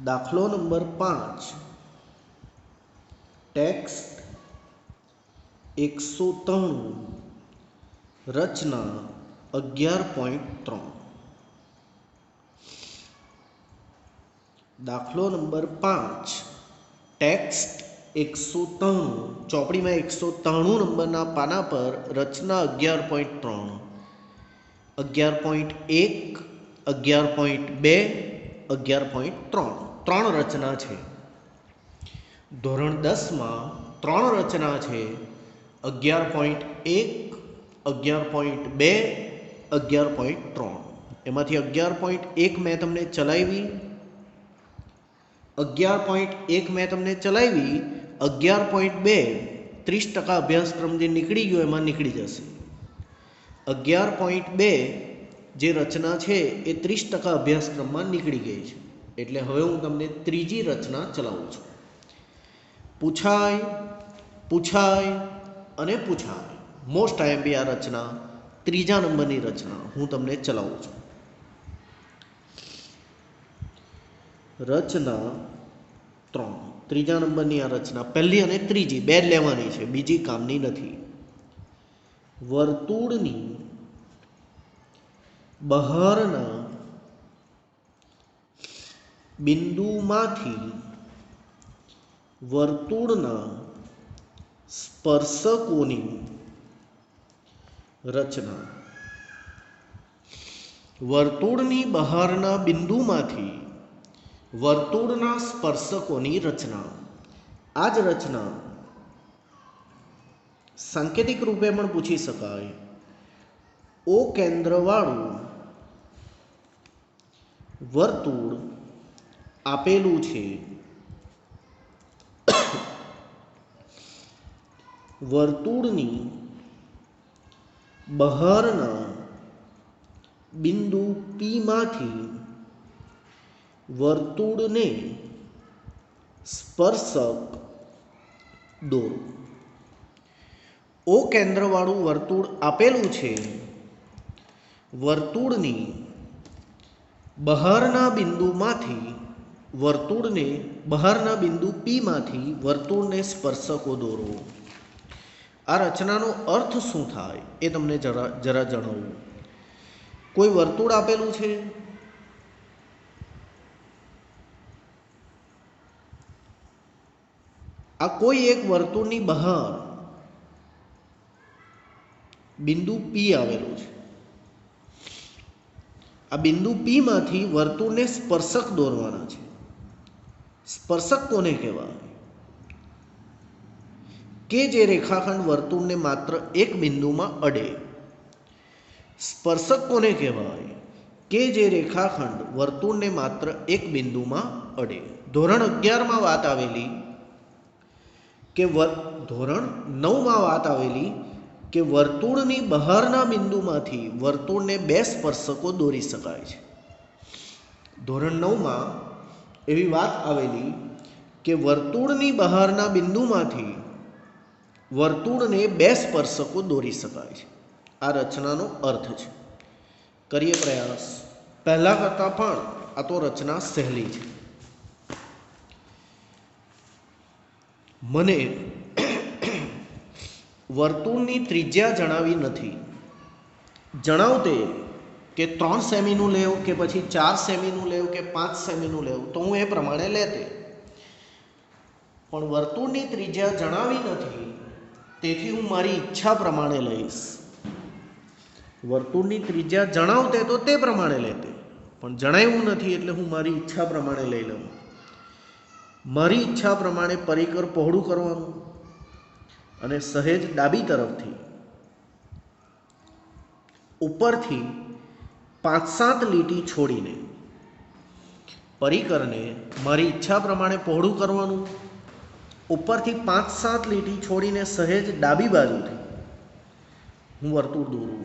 દાખલો number 5 text 193 રચના 11.3 દાખલો number 5 text 193 ચોપડીમાં 193 નંબરના પાના પર રચના 11.3 11.1 11.2 11.3 ત્રણ રચના છે. ધોરણ 10માં ત્રણ રચના છે. 11.1 11.2 11.3 એમાંથી 11.1 મેં તમને ચલાવી 11.1 મેં તમને ચલાવી 11.2 30% અભ્યાસક્રમ જે નીકળી ગયો એમાં નીકળી જશે. 11.2 જે રચના છે એ 30% અભ્યાસક્રમમાં નીકળી ગઈ છે. એટલે હવે હું તમને ત્રીજી રચના ચલાવું છું. પૂછાય પૂછાય અને પૂછાય મોસ્ટ આઈએમપી આ રચના ત્રીજા નંબરની રચના હું તમને ચલાવું છું. રચના 3 ત્રીજા નંબરની આ રચના પહેલી અને ત્રીજી બે જ લેવાની છે, બીજી કામની નથી. વર્તુળની બહારના બિંદુમાંથી વર્તુળના સ્પર્શકોની રચના. વર્તુળની બહારના બિંદુમાંથી વર્તુળના સ્પર્શકોની રચના. આ જ રચના સાંકેતિક રૂપે પણ પૂછી શકાય. ઓ કેન્દ્રવાળું વર્તુળ આપેલું છે. વર્તુળની બહારના બિંદુ પી માંથી વર્તુળને સ્પર્શક દોરો. ઓ કેન્દ્રવાળું વર્તુળ આપેલું છે. વર્તુળની બહારના બિંદુમાંથી વર્તુળને બહારના બિંદુ પી માંથી વર્તુળને સ્પર્શકો દોરો. આ રચનાનો અર્થ શું થાય એ તમને જરા જણાવું. કોઈ વર્તુળ આપેલું છે. આ કોઈ એક વર્તુળની બહાર બિંદુ પી આવેલું છે. આ બિંદુ પી માંથી વર્તુળને સ્પર્શક દોરવાના છે. સ્પર્શક કોને કહેવાય? કે જે રેખાખંડ વર્તુળને માત્ર એક બિંદુમાં અડે. સ્પર્શક કોને કહેવાય? કે જે રેખાખંડ વર્તુળને માત્ર એક બિંદુમાં અડે. ધોરણ 11માં વાત આવેલી કે ધોરણ 9માં વાત આવેલી કે વર્તુળની બહારના બિંદુમાંથી વર્તુળને બે સ્પર્શકો દોરી શકાય છે. ધોરણ 9માં એવી વાત આવેલી કે વર્તુળની બહારના બિંદુમાંથી વર્તુળને બે સ્પર્શકો દોરી શકાય છે. આ રચનાનો અર્થ છે. કરીએ પ્રયાસ. પહેલા કરતાં પણ આ તો રચના સહેલી છે. મને વર્તુળની ત્રિજ્યા જણાવી નથી. જણાવતે કે 3 સેમીનું લેવું કે પછી 4 સેમીનું લેવું કે 5 સેમીનું લેવું તો હું એ પ્રમાણે લેતે. પણ વર્તુળની ત્રિજ્યા જણાવી નથી, તેથી હું મારી ઈચ્છા પ્રમાણે લઈશ. વર્તુળની ત્રિજ્યા જણાવતે તો તે પ્રમાણે લેતે, પણ જણાવ્યું નથી એટલે હું મારી ઈચ્છા પ્રમાણે લઈ લઉં. મારી ઈચ્છા પ્રમાણે પરિકર પહોળું કરવાનું અને સહેજ ડાબી તરફથી ઉપરથી 5-7 લીટી છોડીને પરિકરને મારી ઈચ્છા પ્રમાણે પહોળું કરવાનું. ઉપરથી 5-7 લીટી છોડીને સહેજ ડાબી બાજુથી હું વર્તુળ દોરું.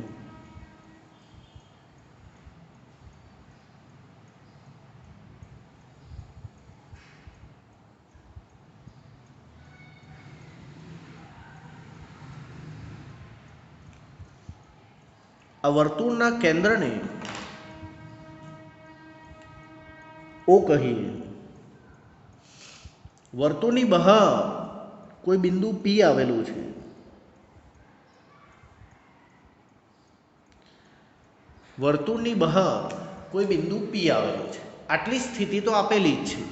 આ વર્તુળના કેન્દ્રને ઓ કહીએ વર્તુળની બહાર કોઈ બિંદુ P આવેલું છે, વર્તુળની બહાર કોઈ બિંદુ P આવેલું છે. આટલી સ્થિતિ તો આપેલી જ છે,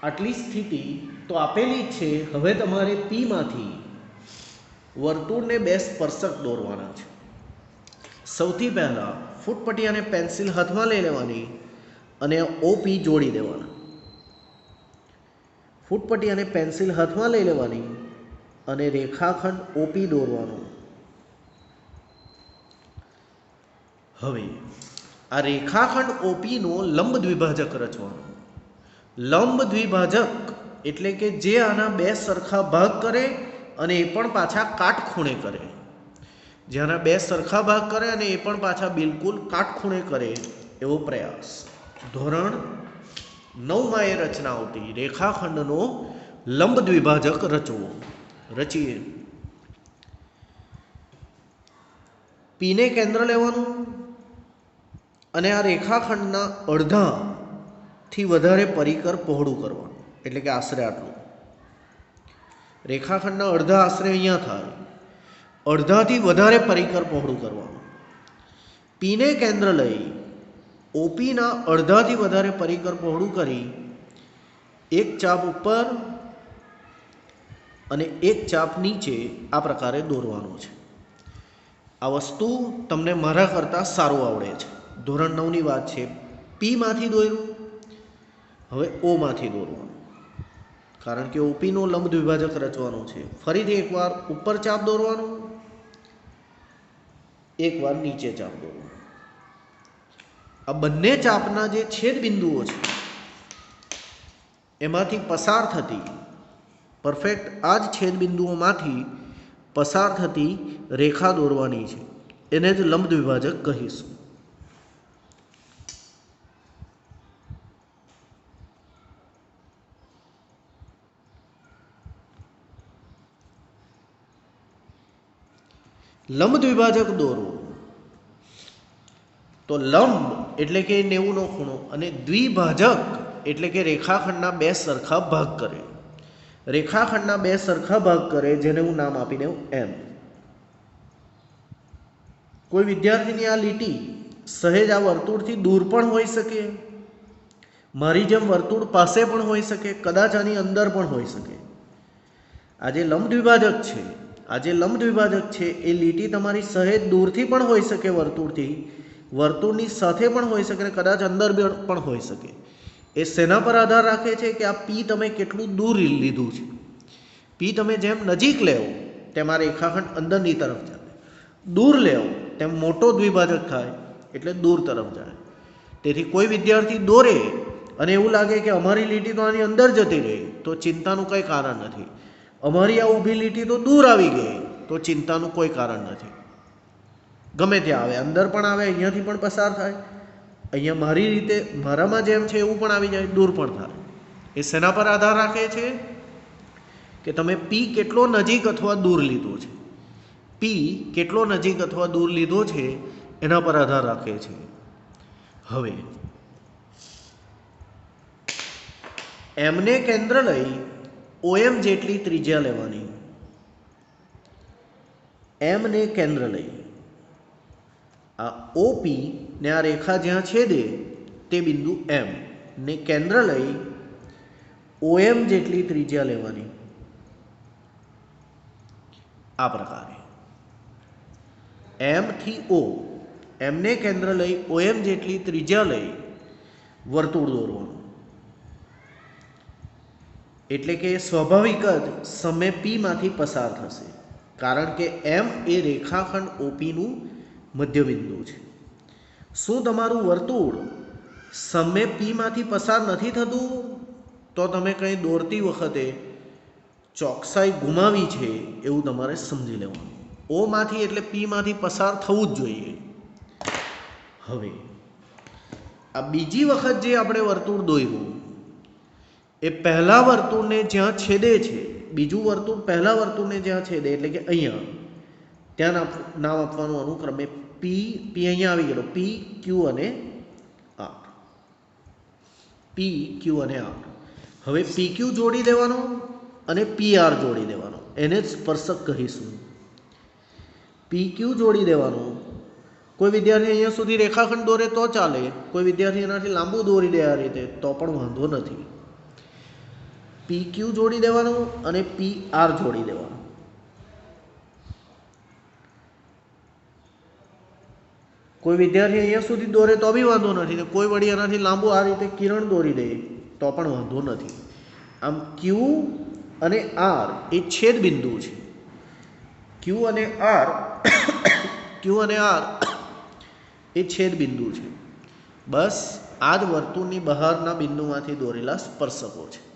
આટલી સ્થિતિ તો આપેલી જ છે. હવે તમારે P માંથી વર્તુળને બે સ્પર્શક દોરવાના છે. સૌથી પહેલાં ફૂટપટ્ટી અને પેન્સિલ હાથમાં લઈ લેવાની અને OP જોડી દેવાના. ફૂટપટ્ટી અને પેન્સિલ હાથમાં લઈ લેવાની અને રેખાખંડ OP દોરવાનો. હવે આ રેખાખંડ OP નો લંબ દ્વિભાજક રચવાનો. લંબ દ્વિભાજક એટલે કે જે આના બે સરખા ભાગ કરે અને એ પણ પાછા કાટખૂણે કરે. જેના બે સરખા ભાગ કરે અને એ પણ પાછા બિલકુલ કાટખૂણે કરે એવો પ્રયાસ. ધોરણ 9માં એ રચના આવતી, રેખાખંડનો લંબ દ્વિભાજક રચવો. રચીએ. પીને કેન્દ્ર લેવાનું અને આ રેખાખંડના અડધાથી વધારે પરિકર પહોળું કરવાનું, એટલે કે આશરે આટલું. રેખાખંડના અડધા આશરે અહીંયા થાય, અડધાથી વધારે પરિકર પહોળું કરવાનું. પીને કેન્દ્ર લઈ OPના અડધાથી વધારે પરિકર પહોળું કરી એક ચાપ ઉપર અને એક ચાપ નીચે આ પ્રકારે દોરવાનું છે. આ વસ્તુ તમને મારા કરતાં સારું આવડે છે. ધોરણ 9ની વાત છે. P માંથી દોર્યું, હવે O માંથી દોરવાનું, કારણ કે OPનો લંબ દ્વિભાજક રચવાનું છે. ફરીથી એકવાર ઉપર ચાપ દોરવાનું, એકવાર નીચે ચાપ દોરવાનું. આ બંને ચાપના જે છેદ બિંદુઓ છે એમાંથી પસાર થતી પરફેક્ટ આ જ છેદ બિંદુઓમાંથી પસાર થતી રેખા દોરવાની છે. એને જ લંબ દ્વિભાજક કહીશું. લંબ દ્વિભાજક દોરો તો લંબ એટલે કે 90નો ખૂણો અને દ્વિભાજક એટલે કે રેખાખંડના બે સરખા ભાગ કરે. રેખાખંડના બે સરખા ભાગ કરે જેને હું નામ આપી દઉં M. કોઈ વિદ્યાર્થીની આ લીટી સહેજ આ વર્તુળથી દૂર પણ હોઈ શકે, મારી જેમ વર્તુળ પાસે પણ હોઈ શકે, કદાચ આની અંદર પણ હોઈ શકે. આ જે લંબ દ્વિભાજક છે, આ જે લંબ દ્વિભાજક છે એ લીટી તમારી સહેજ દૂરથી પણ હોઈ શકે, વર્તુળથી, વર્તુળની સાથે પણ હોઈ શકે અને કદાચ અંદર પણ હોઈ શકે. એ શેના પર આધાર રાખે છે કે આ P તમે કેટલું દૂર લીધું છે. P તમે જેમ નજીક લેવો તેમ આ રેખાખંડ અંદરની તરફ જાય, દૂર લેવો તેમ મોટો દ્વિભાજક થાય એટલે દૂર તરફ જાય. તેથી કોઈ વિદ્યાર્થી દોરે અને એવું લાગે કે અમારી લીટી તો આની અંદર જતી રહી તો ચિંતાનું કંઈ કારણ નથી. અમારી આ ઊભી લીટી તો દૂર આવી ગઈ તો ચિંતાનું કોઈ કારણ નથી. ગમે ત્યાં આવે, અંદર પણ આવે, અહીંયાથી પણ પસાર થાય, અહીંયા મારી રીતે મારામાં જેમ છે એવું પણ આવી જાય, દૂર પણ થાય. એ શેના પર આધાર રાખે છે કે તમે P કેટલો નજીક અથવા દૂર લીધો છે. P કેટલો નજીક અથવા દૂર લીધો છે એના પર આધાર રાખે છે. હવે એમને કેન્દ્ર લઈ OM જેટલી ત્રિજ્યા લેવાની. M ને કેન્દ્ર લઈ આ OP ને આ રેખા જ્યાં છેદે તે બિંદુ M ને કેન્દ્ર લઈ OM જેટલી ત્રિજ્યા લેવાની. આ પ્રકારે M થી O, M ને કેન્દ્ર લઈ OM જેટલી ત્રિજ્યા લઈ વર્તુળ દોરવાનું. એટલે કે સ્વાભાવિક જ સમય P માંથી પસાર થશે, કારણ કે M એ રેખાખંડ OPનું મધ્યબિંદુ છે. શું તમારું વર્તુળ સમય P માંથી પસાર નથી થતું તો તમે કંઈ દોરતી વખતે ચોકસાઈ ગુમાવી છે એવું તમારે સમજી લેવાનું. O માંથી એટલે P માંથી પસાર થવું જ જોઈએ. હવે આ બીજી વખત જે આપણે વર્તુળ દોર્યું એ પહેલા વર્તુળને જ્યાં છેદે છે, બીજું વર્તુળ પહેલા વર્તુળને જ્યાં છેદે એટલે કે અહીંયા, ત્યાં નામ આપવાનું અનુક્રમે P અહીંયા આવી ગયેલો, P, Q અને R. P, Q અને R. હવે PQ જોડી દેવાનો અને PR જોડી દેવાનો, એને જ સ્પર્શક કહીશું. PQ જોડી દેવાનું. કોઈ વિદ્યાર્થી અહીંયા સુધી રેખાખંડ દોરે તો ચાલે, કોઈ વિદ્યાર્થી એનાથી લાંબુ દોરી દે આ રીતે તો પણ વાંધો નથી. PQ જોડી દેવાનું અને PR જોડી દેવાનું. કોઈ વિદ્યાર્થી અહીંયા સુધી દોરે તો બી વાંધો નથી ને કોઈ વળી એનાથી લાંબુ આ રીતે કિરણ દોરી દે તો પણ વાંધો નથી. આમ Q અને R એ છેદ બિંદુ છે. Q અને R એ છેદ બિંદુ છે. બસ આ જ વર્તુળની બહારના બિંદુમાંથી દોરેલા સ્પર્શકો છે.